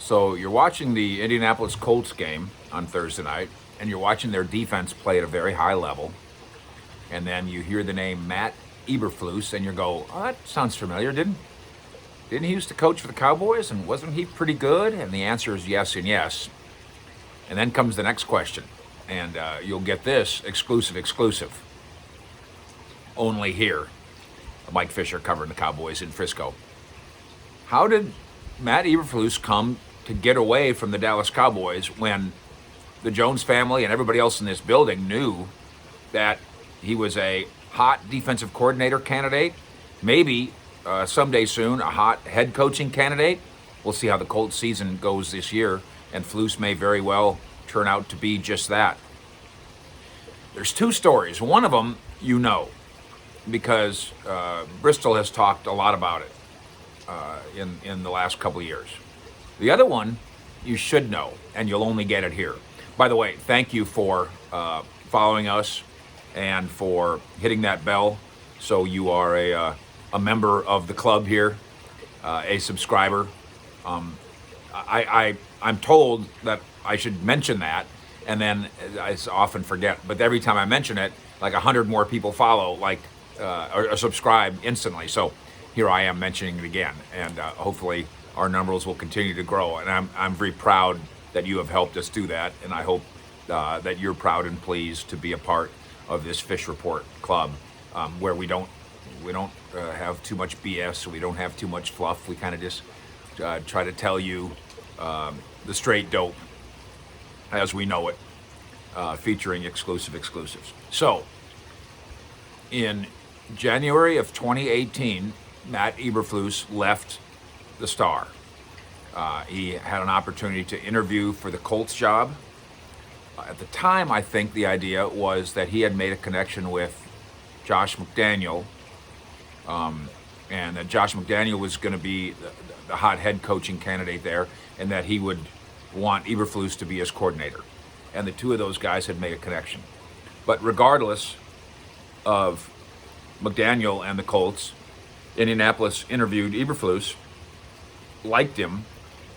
So you're watching the Indianapolis Colts game on Thursday night, and you're watching their defense play at a very high level. And then you hear the name Matt Eberflus, and you go, "Oh, that sounds familiar. Didn't he used to coach for the Cowboys, and wasn't he pretty good?" And the answer is yes and yes. And then comes the next question, and you'll get this exclusive, only here. Mike Fisher covering the Cowboys in Frisco. How did Matt Eberflus come to get away from the Dallas Cowboys when the Jones family and everybody else in this building knew that he was a hot defensive coordinator candidate, maybe someday soon a hot head coaching candidate? We'll see how the Colts season goes this year, and Flus may very well turn out to be just that. There's two stories. One of them you know, because Bristol has talked a lot about it in the last couple of years. The other one you should know, and you'll only get it here. By the way, thank you for following us and for hitting that bell, so you are a member of the club here, a subscriber. I'm told that I should mention that, and then I often forget. But every time I mention it, like 100 more people follow, or subscribe instantly. So here I am mentioning it again, and hopefully our numbers will continue to grow. And I'm very proud that you have helped us do that, and I hope that you're proud and pleased to be a part of this Fish Report Club, where we don't have too much BS, we don't have too much fluff. We kind of just try to tell you the straight dope as we know it, featuring exclusives. So, in January of 2018, Matt Eberflus left the Star. He had an opportunity to interview for the Colts job. At the time, I think the idea was that he had made a connection with Josh McDaniel, and that Josh McDaniel was going to be the hot head coaching candidate there, and that he would want Eberflus to be his coordinator. And the two of those guys had made a connection. But regardless of McDaniel and the Colts, Indianapolis interviewed Eberflus, liked him,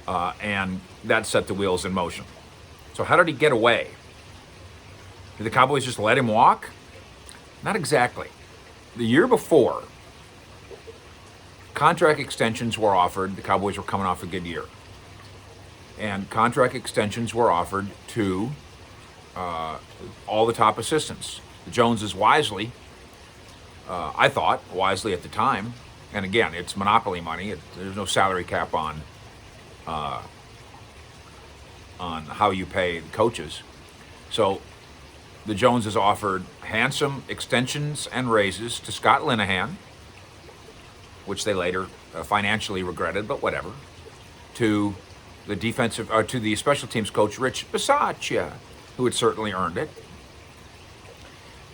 and that set the wheels in motion. So how did he get away? Did the Cowboys just let him walk? Not exactly. The year before, contract extensions were offered. The Cowboys were coming off a good year. And contract extensions were offered to all the top assistants. The Joneses wisely, I thought, wisely at the time, and again, it's monopoly money. There's no salary cap on how you pay the coaches. So the Joneses offered handsome extensions and raises to Scott Linehan, which they later financially regretted, but whatever, to the special teams coach Rich Bisaccia, who had certainly earned it,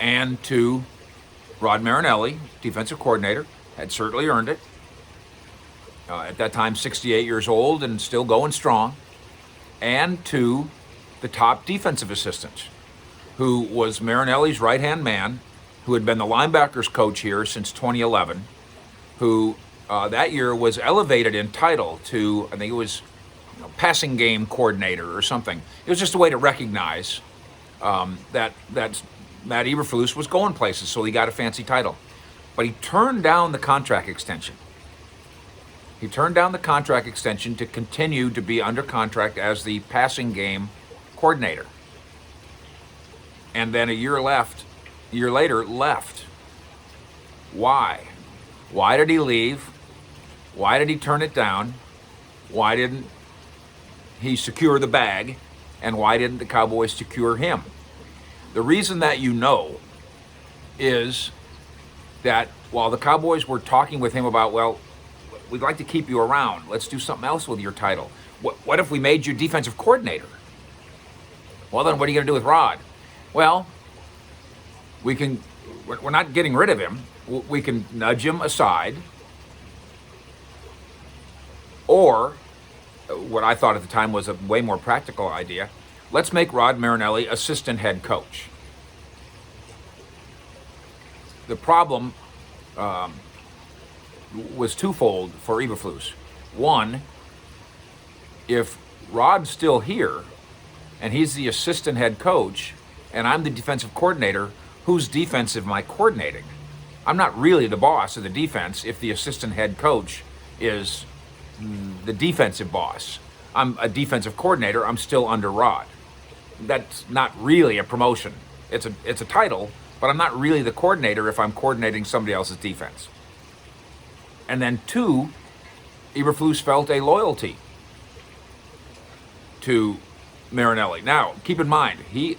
and to Rod Marinelli, defensive coordinator, had certainly earned it. At that time, 68 years old and still going strong, and to the top defensive assistant, who was Marinelli's right-hand man, who had been the linebackers coach here since 2011, who that year was elevated in title to, I think it was passing game coordinator or something. It was just a way to recognize that Matt Eberflus was going places, so he got a fancy title. But he turned down the contract extension. He turned down the contract extension to continue to be under contract as the passing game coordinator. And then a year later left. Why? Why did he leave? Why did he turn it down? Why didn't he secure the bag? And why didn't the Cowboys secure him? The reason that you know is that while the Cowboys were talking with him about, well, we'd like to keep you around. Let's do something else with your title. What if we made you defensive coordinator? Well, then what are you going to do with Rod? Well, we're not getting rid of him. We can nudge him aside. Or, what I thought at the time was a way more practical idea, let's make Rod Marinelli assistant head coach. The problem was twofold for Eberflus. One, if Rod's still here and he's the assistant head coach and I'm the defensive coordinator, whose defense am I coordinating? I'm not really the boss of the defense if the assistant head coach is the defensive boss. I'm a defensive coordinator. I'm still under Rod. That's not really a promotion. It's a title, but I'm not really the coordinator if I'm coordinating somebody else's defense. And then two, Eberflus felt a loyalty to Marinelli. Now, keep in mind, he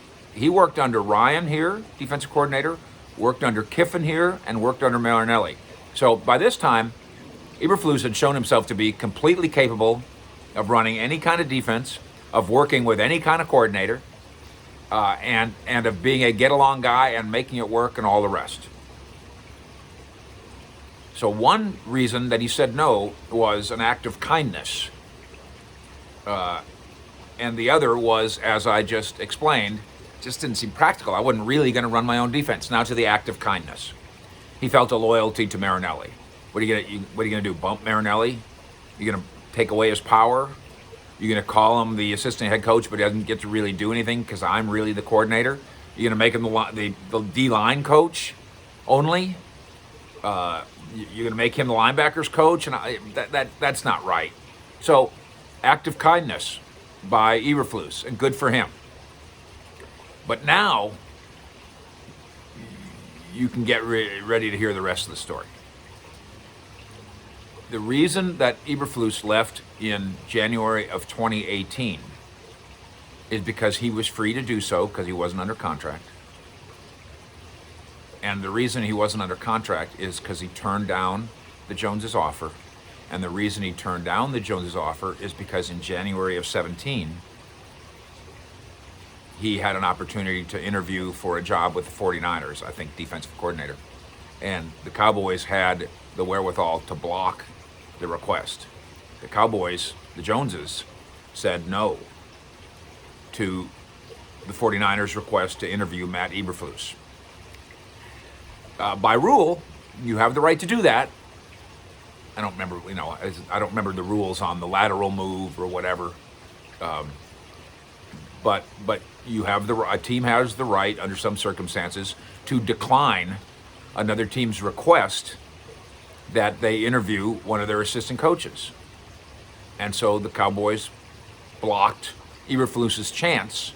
worked under Ryan here, defensive coordinator, worked under Kiffin here, and worked under Marinelli. So by this time, Eberflus had shown himself to be completely capable of running any kind of defense, of working with any kind of coordinator, and of being a get-along guy and making it work and all the rest. So one reason that he said no was an act of kindness. And the other was, as I just explained, just didn't seem practical. I wasn't really going to run my own defense. Now to the act of kindness. He felt a loyalty to Marinelli. What are you gonna do? Bump Marinelli? You're gonna take away his power? You're gonna call him the assistant head coach, but he doesn't get to really do anything because I'm really the coordinator? You're gonna make him the D-line coach only? You're gonna make him the linebackers coach? And that's not right. So, act of kindness by Eberflus, and good for him. But now, you can get ready to hear the rest of the story. The reason that Eberflus left in January of 2018 is because he was free to do so because he wasn't under contract. And the reason he wasn't under contract is because he turned down the Joneses' offer. And the reason he turned down the Joneses' offer is because in January of 17, he had an opportunity to interview for a job with the 49ers, I think defensive coordinator. And the Cowboys had the wherewithal to block the request. The Cowboys, the Joneses, said no to the 49ers' request to interview Matt Eberflus. By rule, you have the right to do that. I don't remember, I don't remember the rules on the lateral move or whatever. But you have a team has the right under some circumstances to decline another team's request that they interview one of their assistant coaches. And so the Cowboys blocked Eberflus's chance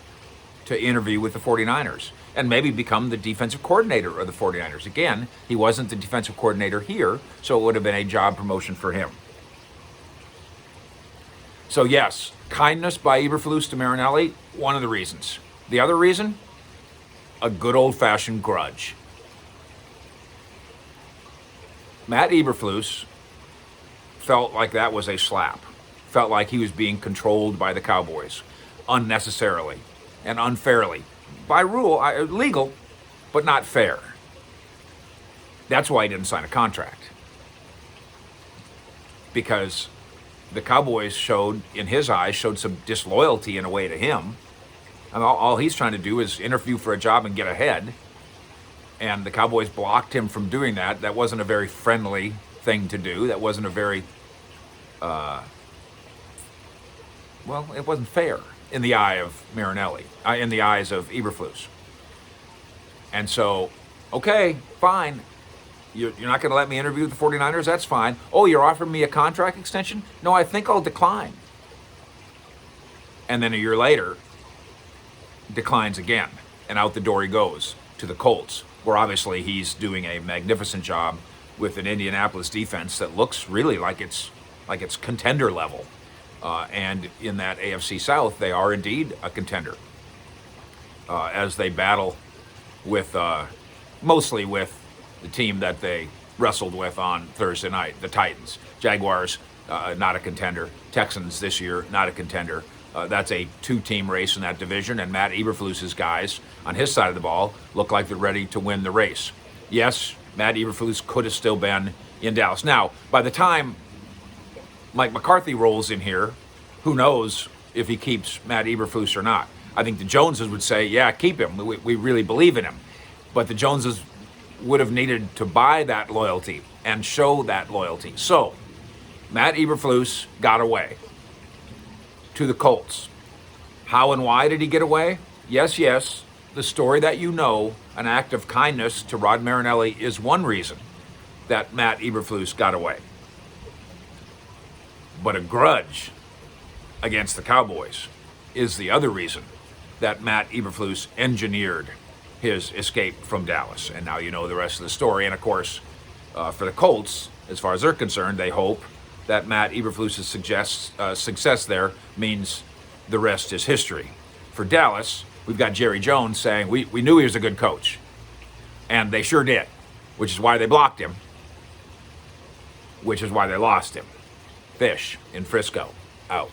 to interview with the 49ers and maybe become the defensive coordinator of the 49ers. Again, he wasn't the defensive coordinator here, so it would have been a job promotion for him. So yes, kindness by Eberflus to Marinelli, one of the reasons. The other reason, a good old-fashioned grudge. Matt Eberflus felt like that was a slap. Felt like he was being controlled by the Cowboys unnecessarily and unfairly. By rule, legal, but not fair. That's why he didn't sign a contract. Because the Cowboys showed, in his eyes, some disloyalty in a way to him. And all he's trying to do is interview for a job and get ahead. And the Cowboys blocked him from doing that. That wasn't a very friendly thing to do. That wasn't a very, it wasn't fair in the eye of Marinelli, in the eyes of Eberflus. And so, okay, fine. You're not going to let me interview with the 49ers? That's fine. Oh, you're offering me a contract extension? No, I think I'll decline. And then a year later, declines again. And out the door he goes to the Colts, where obviously he's doing a magnificent job with an Indianapolis defense that looks really like it's contender level. And in that AFC South, they are indeed a contender as they battle with mostly with the team that they wrestled with on Thursday night, the Titans. Jaguars, not a contender. Texans this year, not a contender. That's a two-team race in that division, and Matt Eberflus's guys on his side of the ball look like they're ready to win the race. Yes, Matt Eberflus could have still been in Dallas. Now, by the time Mike McCarthy rolls in here, who knows if he keeps Matt Eberflus or not. I think the Joneses would say, yeah, keep him. We really believe in him. But the Joneses would have needed to buy that loyalty and show that loyalty. So, Matt Eberflus got away. to the Colts. How and why did he get away? Yes, the story that you know, an act of kindness to Rod Marinelli, is one reason that Matt Eberflus got away. But a grudge against the Cowboys is the other reason that Matt Eberflus engineered his escape from Dallas. And now you know the rest of the story. And of course, for the Colts, as far as they're concerned, they hope that Matt Eberflus' success there means the rest is history. For Dallas, we've got Jerry Jones saying, we knew he was a good coach. And they sure did, which is why they blocked him, which is why they lost him. Fish in Frisco, out.